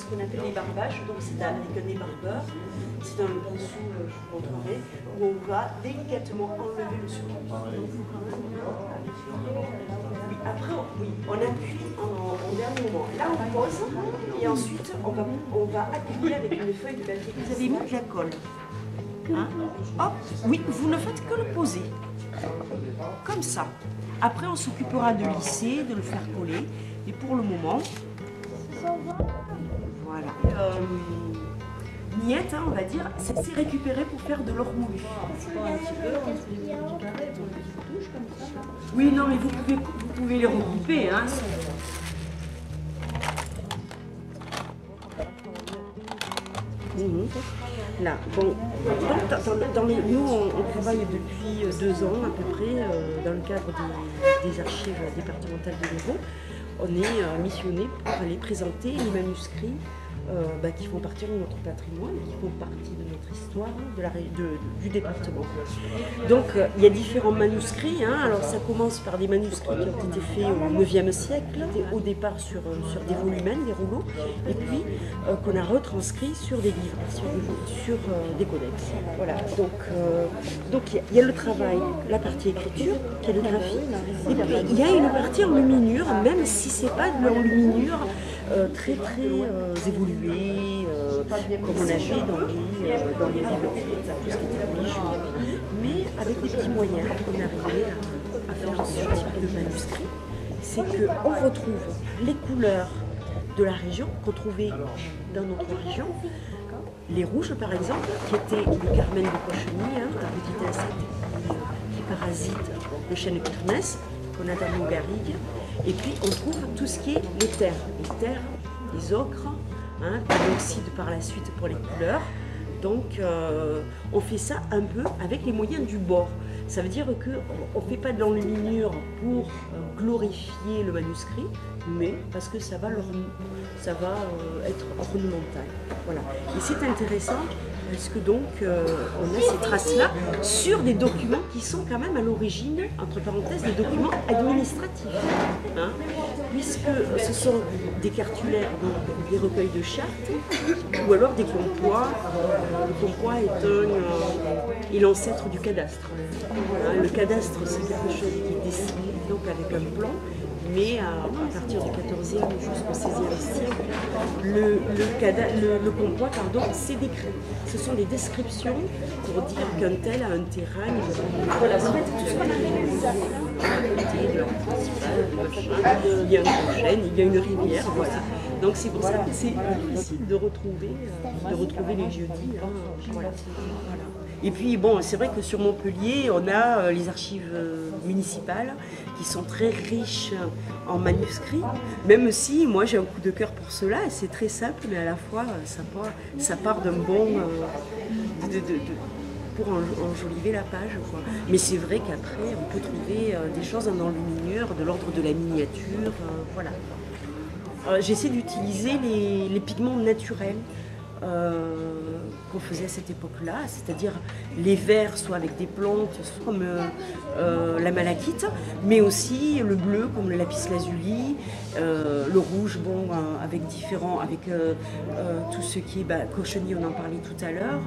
ce qu'on appelle les barbages, donc c'est avec un débarbeur, c'est un pinceau, je vous montrerai, où on va délicatement enlever le surplus. Oui, après, oui, on appuie au dernier moment. Là, on pose, et ensuite, on va appuyer avec une feuille de papier. Vous avez mis de la colle. Hein? Hop, oui, vous ne faites que le poser. Comme ça. Après, on s'occupera de lisser, de le faire coller. Et pour le moment, voilà. Miette, hein, on va dire, c'est récupéré pour faire de l'or moulu. Oui, non, mais vous pouvez les regrouper. Hein. Là, bon, nous on travaille depuis 2 ans à peu près dans le cadre des archives départementales de l'Hérault. On est missionné pour aller présenter les manuscrits qui font partie de notre patrimoine, qui font partie de notre histoire du département. Donc il y a différents manuscrits, hein. Alors ça commence par des manuscrits qui ont été faits au 9e siècle, au départ sur des volumens, des rouleaux, et puis qu'on a retranscrits sur des livres, sur des codex. Voilà, donc il y a le travail, la partie écriture, calligraphie, et puis il y a une partie enluminure, même si c'est pas de l'enluminure très évolué, comme on a vu dans les bibliothèques, tout ce qui était religieux. Mais avec des petits moyens, on est arrivé à faire ce type de manuscrit. C'est qu'on retrouve les couleurs de la région qu'on trouvait dans notre région. Les rouges, par exemple, qui étaient le carmen de Cocheny, hein, un petit insecte qui parasite le chêne de Kirmès, qu'on a dans nos garrigues. Et puis on trouve tout ce qui est les terres, les ocres, hein, qui oxydent par la suite pour les couleurs. Donc on fait ça un peu avec les moyens du bord. Ça veut dire qu'on ne fait pas de l'enluminure pour glorifier le manuscrit, mais parce que ça va être ornemental. Voilà. Et c'est intéressant parce que donc on a ces traces-là sur des documents qui sont quand même à l'origine, entre parenthèses, des documents administratifs. Hein, puisque ce sont des cartulaires, donc des recueils de chartes, ou alors des compois. Le compois est l'ancêtre du cadastre. Hein, le cadastre, c'est quelque chose qui est dessiné donc avec un plan. Mais à partir du 14e jusqu'au 16e siècle, le compois, c'est décrit. Ce sont des descriptions pour dire qu'un tel a un terrain. Voilà, c'est tout ce qu'on a. Il y a un chêne, il y a une rivière. Voilà. Donc c'est pour ça que c'est difficile de retrouver les jeudis. Hein, voilà. Et puis bon, c'est vrai que sur Montpellier, on a les archives municipales qui sont très riches en manuscrits, même si moi j'ai un coup de cœur pour cela, et c'est très simple, mais à la fois ça part d'un bon pour enjoliver la page, quoi. Mais c'est vrai qu'après on peut trouver des choses en enluminure, de l'ordre de la miniature, voilà. J'essaie d'utiliser les pigments naturels qu'on faisait à cette époque-là, c'est-à-dire les verts soit avec des plantes, soit comme la malachite, mais aussi le bleu comme le lapis lazuli, le rouge, bon, avec tout ce qui est Cocheny, on en parlait tout à l'heure.